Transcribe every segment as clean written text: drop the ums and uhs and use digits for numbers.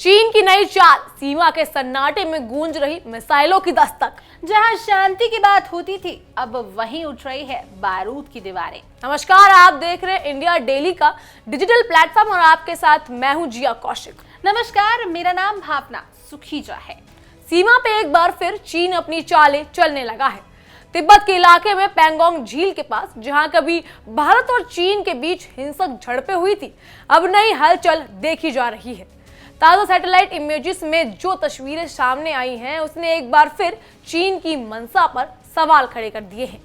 चीन की नई चाल, सीमा के सन्नाटे में गूंज रही मिसाइलों की दस्तक। जहां शांति की बात होती थी, अब वहीं उठ रही है बारूद की दीवारें। नमस्कार, आप देख रहे हैं इंडिया डेली का डिजिटल प्लेटफॉर्म और आपके साथ मैं हूं जिया कौशिक। नमस्कार, मेरा नाम भावना सुखीजा है। सीमा पे एक बार फिर चीन अपनी चालें चलने लगा है। तिब्बत के इलाके में पैंगोंग झील के पास, जहां कभी भारत और चीन के बीच हिंसक झड़पें हुई थी, अब नई हलचल देखी जा रही है। ताजा सैटेलाइट इमेजेस में जो तस्वीरें सामने आई हैं, उसने एक बार फिर चीन की मंशा पर सवाल खड़े कर दिए हैं।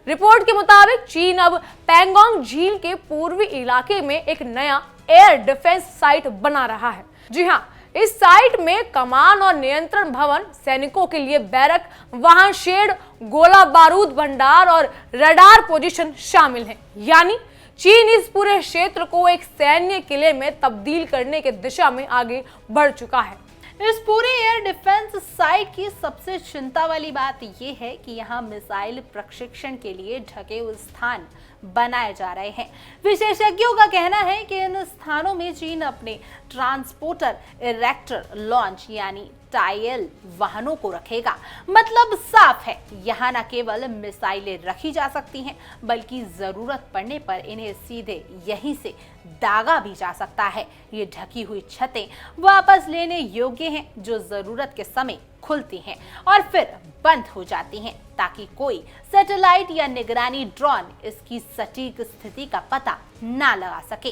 रिपोर्ट के मुताबिक चीन अब पैंगोंग झील के पूर्वी इलाके में एक नया एयर डिफेंस साइट बना रहा है। जी हाँ, इस साइट में कमान और नियंत्रण भवन, सैनिकों के लिए बैरक, वाहन शेड, गोला बारूद भंडार और रडार पोजीशन शामिल हैं। यानी चीन इस पूरे क्षेत्र को एक सैन्य किले में तब्दील करने के दिशा में आगे बढ़ चुका है। इस पूरे एयर डिफेंस साइट की सबसे चिंता वाली बात यह है कि यहाँ मिसाइल प्रशिक्षण के लिए ढके हुए स्थान बनाए जा रहे हैं। विशेषज्ञों का कहना है कि इन स्थानों में चीन अपने ट्रांसपोर्टर इरेक्टर लॉन्च यानी टायल वाहनों को रखेगा। मतलब साफ है, यहाँ न केवल मिसाइलें रखी जा सकती हैं, बल्कि जरूरत पड़ने पर इन्हें सीधे यहीं से दागा भी जा सकता है। ये ढकी हुई छतें वापस लेने योग्य हैं, जो जरूरत के समय खुलती हैं और फिर बंद हो जाती हैं, ताकि कोई सैटेलाइट या निगरानी ड्रोन इसकी सटीक स्थिति का पता ना लगा सके।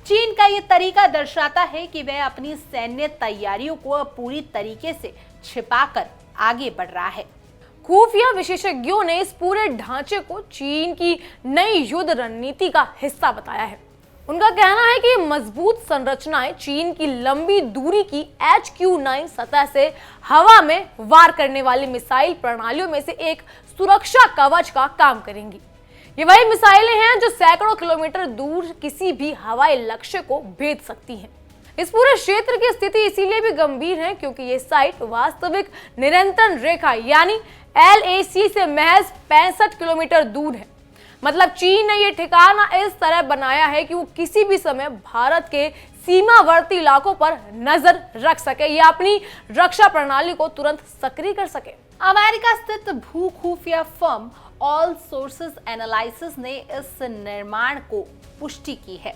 चीन का ये तरीका दर्शाता है कि वह अपनी सैन्य तैयारियों को पूरी तरीके से छिपाकर आगे बढ़ रहा है। खुफिया विशेषज्ञों ने इस पूरे ढांचे को चीन की नई युद्ध रणनीति का हिस्सा बताया है। उनका कहना है कि मजबूत संरचनाएं चीन की लंबी दूरी की HQ-9 सतह से हवा में वार करने वाली मिसाइल प्रणालियों में से एक सुरक्षा कवच का काम करेंगी। ये वही मिसाइलें हैं जो सैकड़ों किलोमीटर दूर किसी भी हवाई लक्ष्य को भेद सकती हैं। इस पूरे क्षेत्र की स्थिति इसीलिए भी गंभीर है क्योंकि ये साइट वास्तविक नियंत्रण रेखा यानी LAC से महज 65 किलोमीटर दूर है। मतलब चीन ने ये ठिकाना इस तरह बनाया है कि वो किसी भी समय भारत के सीमावर्ती इलाकों पर नजर रख सके या अपनी रक्षा प्रणाली को तुरंत सक्रिय कर सके। अमेरिका स्थित भू खुफिया फर्म ऑल सोर्सेस एनालिसिस ने इस निर्माण को पुष्टि की है।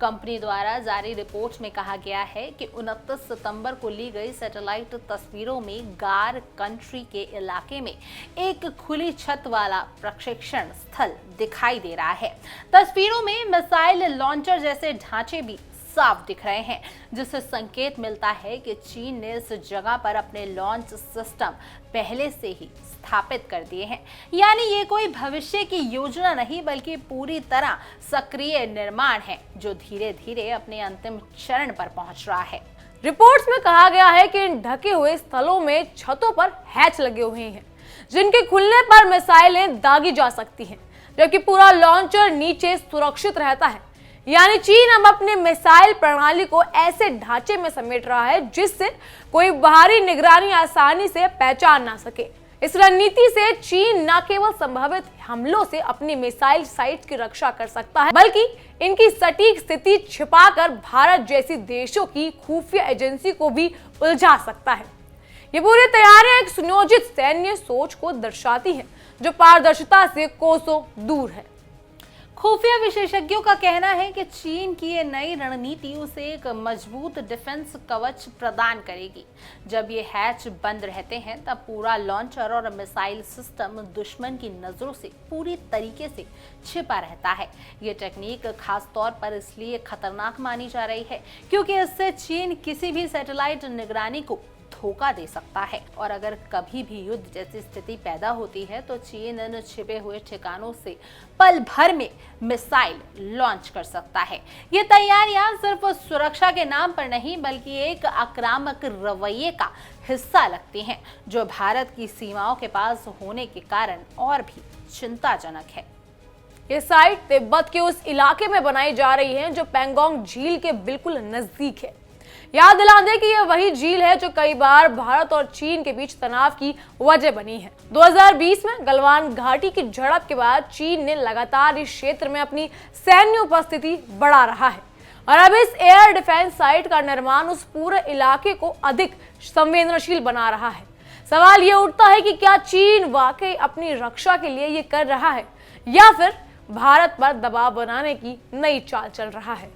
कंपनी द्वारा जारी रिपोर्ट में कहा गया है कि 29 सितंबर को ली गई सैटेलाइट तस्वीरों में गार कंट्री के इलाके में एक खुली छत वाला प्रशिक्षण स्थल दिखाई दे रहा है। तस्वीरों में मिसाइल लॉन्चर जैसे ढांचे भी साफ दिख रहे हैं, जिससे संकेत मिलता है कि चीन ने इस जगह पर अपने लॉन्च सिस्टम पहले से ही स्थापित कर दिए हैं। यानी ये कोई भविष्य की योजना नहीं, बल्कि पूरी तरह सक्रिय निर्माण है, जो धीरे धीरे अपने अंतिम चरण पर पहुंच रहा है। रिपोर्ट्स में कहा गया है कि इन ढके हुए स्थलों में छतों पर हैच लगे हुए हैं, जिनके खुलने पर मिसाइलें दागी जा सकती हैं, जबकि पूरा लॉन्चर नीचे सुरक्षित रहता है। यानी चीन अब अपने मिसाइल प्रणाली को ऐसे ढांचे में समेट रहा है जिससे कोई बाहरी निगरानी आसानी से पहचान ना सके। इस रणनीति से चीन न केवल संभावित हमलों से अपनी मिसाइल साइट की रक्षा कर सकता है, बल्कि इनकी सटीक स्थिति छिपाकर भारत जैसी देशों की खुफिया एजेंसी को भी उलझा सकता है। ये पूरी तैयारियां एक सुनियोजित सैन्य सोच को दर्शाती है, जो पारदर्शिता से कोसों दूर है। खुफिया विशेषज्ञों का कहना है कि चीन की ये नई रणनीति उसे एक मजबूत डिफेंस कवच प्रदान करेगी। जब ये हैच बंद रहते हैं, तब पूरा लॉन्चर और मिसाइल सिस्टम दुश्मन की नजरों से पूरी तरीके से छिपा रहता है। ये टेक्निक खास तौर पर इसलिए खतरनाक मानी जा रही है क्योंकि इससे चीन किसी भी सैटेलाइट निगरानी को धोखा दे सकता है, और अगर कभी भी युद्ध जैसी स्थिति पैदा होती है तो चीन इन छिपे हुए ठिकानों से पल भर में मिसाइल लॉन्च कर सकता है। ये तैयारियां सिर्फ सुरक्षा के नाम पर नहीं, बल्कि एक आक्रामक रवैये का हिस्सा लगती हैं, जो भारत की सीमाओं के पास होने के कारण और भी चिंताजनक है। ये साइट तिब्बत के उस इलाके में बनाई जा रही है जो पैंगोंग झील के बिल्कुल नजदीक है। याद दिला दें कि यह वही झील है जो कई बार भारत और चीन के बीच तनाव की वजह बनी है। 2020 में गलवान घाटी की झड़प के बाद चीन ने लगातार इस क्षेत्र में अपनी सैन्य उपस्थिति बढ़ा रहा है और अब इस एयर डिफेंस साइट का निर्माण उस पूरे इलाके को अधिक संवेदनशील बना रहा है। सवाल ये उठता है कि क्या चीन वाकई अपनी रक्षा के लिए ये कर रहा है या फिर भारत पर दबाव बनाने की नई चाल चल रहा है।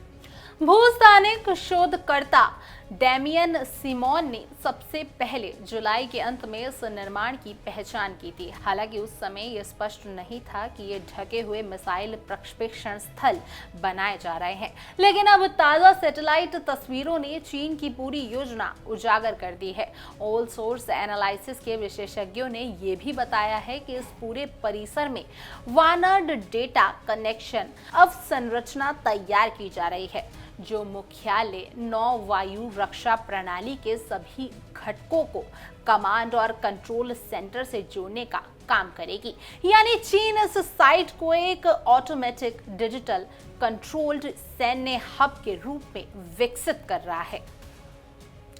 भूस्थानिक शोधकर्ता डेमियन सिमोन ने सबसे पहले जुलाई के अंत में इस निर्माण की पहचान की थी। हालांकि उस समय यह स्पष्ट नहीं था कि ये ढके हुए मिसाइल प्रक्षेपण स्थल बनाए जा रहे हैं, लेकिन अब ताजा सैटेलाइट तस्वीरों ने चीन की पूरी योजना उजागर कर दी है। ऑल सोर्स एनालिसिस के विशेषज्ञों ने यह भी बताया है कि इस पूरे परिसर में वानर्ड डेटा कनेक्शन अवसंरचना तैयार की जा रही है, जो मुख्यालय नौ वायु रक्षा प्रणाली के सभी घटकों को कमांड और कंट्रोल सेंटर से जोड़ने का काम करेगी। यानी चीन इस साइट को एक ऑटोमेटिक डिजिटल कंट्रोल्ड सैन्य हब के रूप में विकसित कर रहा है।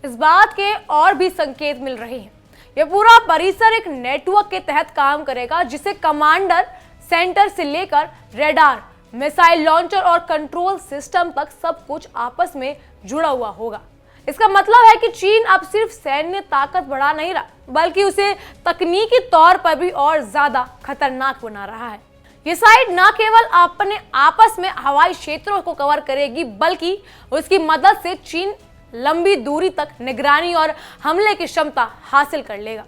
इस बात के और भी संकेत मिल रहे हैं। यह पूरा परिसर एक नेटवर्क के तहत काम करेगा, जिसे कमांडर सेंटर से लेकर रेडार, मिसाइल लॉन्चर और कंट्रोल सिस्टम तक सब कुछ आपस में जुड़ा हुआ होगा। इसका मतलब है कि चीन अब सिर्फ सैन्य ताकत बढ़ा नहीं रहा, बल्कि उसे तकनीकी तौर पर भी और ज्यादा खतरनाक बना रहा है। ये साइट न केवल अपने आपस में हवाई क्षेत्रों को कवर करेगी, बल्कि उसकी मदद से चीन लंबी दूरी तक निगरानी और हमले की क्षमता हासिल कर लेगा।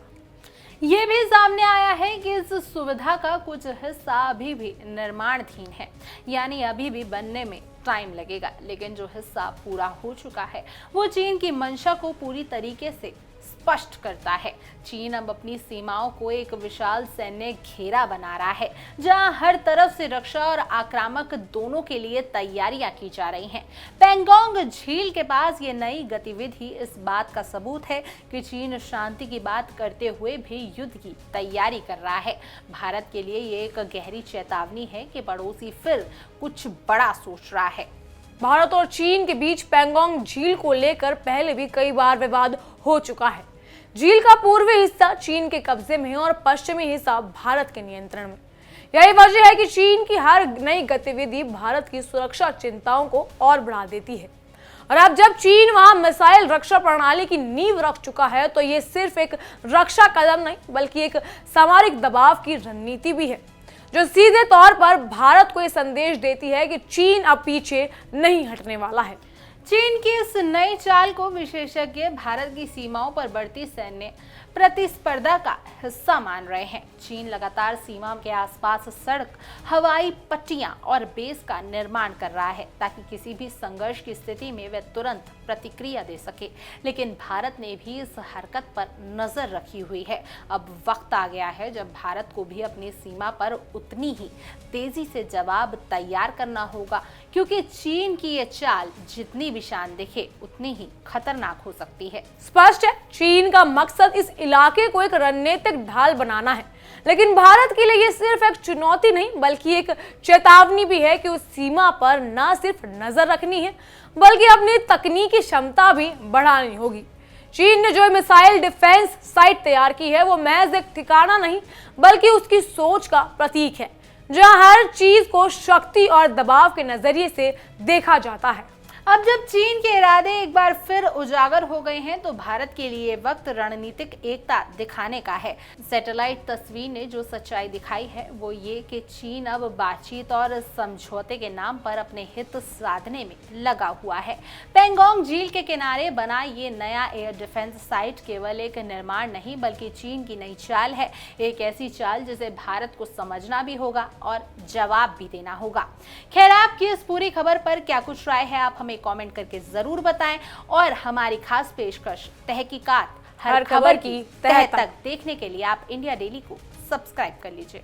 ये भी सामने आया है कि इस सुविधा का कुछ हिस्सा अभी भी निर्माणाधीन है, यानी अभी भी बनने में टाइम लगेगा। लेकिन जो हिस्सा पूरा हो चुका है वो चीन की मंशा को पूरी तरीके से स्पष्ट करता है। चीन अब अपनी सीमाओं को एक विशाल सैन्य घेरा बना रहा है, जहां हर तरफ से रक्षा और आक्रामक दोनों के लिए तैयारियां की जा रही हैं। पेंगोंग झील के पास ये नई गतिविधि इस बात का सबूत है कि चीन शांति की बात करते हुए भी युद्ध की तैयारी कर रहा है। भारत के लिए ये एक गहरी चेतावनी है कि पड़ोसी फिर कुछ बड़ा सोच रहा है। भारत और चीन के बीच पेंगोंग झील को लेकर पहले भी कई बार विवाद हो चुका है। झील का पूर्वी हिस्सा चीन के कब्जे में है और पश्चिमी हिस्सा भारत के नियंत्रण में। यही वजह है कि चीन की हर नई गतिविधि भारत की सुरक्षा चिंताओं को और बढ़ा देती है। और अब जब चीन वहां मिसाइल रक्षा प्रणाली की नींव रख चुका है, तो ये सिर्फ एक रक्षा कदम नहीं, बल्कि एक सामरिक दबाव की रणनीति भी है, जो सीधे तौर पर भारत को यह संदेश देती है कि चीन अब पीछे नहीं हटने वाला है। चीन की इस नई चाल को विशेषज्ञ भारत की सीमाओं पर बढ़ती सैन्य प्रतिस्पर्धा का हिस्सा मान रहे हैं। चीन लगातार सीमा के आसपास सड़क, हवाई पट्टियां और बेस का निर्माण कर रहा है, ताकि किसी भी संघर्ष की स्थिति में वे तुरंत प्रतिक्रिया दे सके। लेकिन भारत ने भी इस हरकत पर नजर रखी हुई है। अब वक्त आ गया है जब भारत को भी अपनी सीमा पर उतनी ही तेजी से जवाब तैयार करना होगा, क्योंकि चीन की ये चाल जितनी भी शान दिखे उतनी ही खतरनाक हो सकती है। स्पष्ट है, चीन का मकसद इस इलाके को एक रणनीतिक ढाल बनाना है, लेकिन भारत के लिए ये सिर्फ एक चुनौती नहीं, बल्कि एक चेतावनी भी है कि उस सीमा पर न सिर्फ नजर रखनी है, बल्कि अपनी तकनीकी क्षमता भी बढ़ानी होगी। चीन ने जो मिसाइल डिफेंस साइट तैयार की है, वो महज एक ठिकाना नहीं, बल्कि उसकी सोच का प्रतीक है, जहां हर चीज को शक्ति और दबाव के नजरिए से देखा जाता है। अब जब चीन के इरादे एक बार फिर उजागर हो गए हैं, तो भारत के लिए वक्त रणनीतिक एकता दिखाने का है। सैटेलाइट तस्वीर ने जो सच्चाई दिखाई है वो ये कि चीन अब बातचीत और समझौते के नाम पर अपने हित साधने में लगा हुआ है। पेंगोंग झील के किनारे बना ये नया एयर डिफेंस साइट केवल एक निर्माण नहीं, बल्कि चीन की नई चाल है। एक ऐसी चाल जिसे भारत को समझना भी होगा और जवाब भी देना होगा। खैर, आपकी इस पूरी खबर पर क्या कुछ राय है, आप हमें कमेंट करके जरूर बताएं। और हमारी खास पेशकश तहकीकात हर खबर की तह तक देखने के लिए आप इंडिया डेली को सब्सक्राइब कर लीजिए।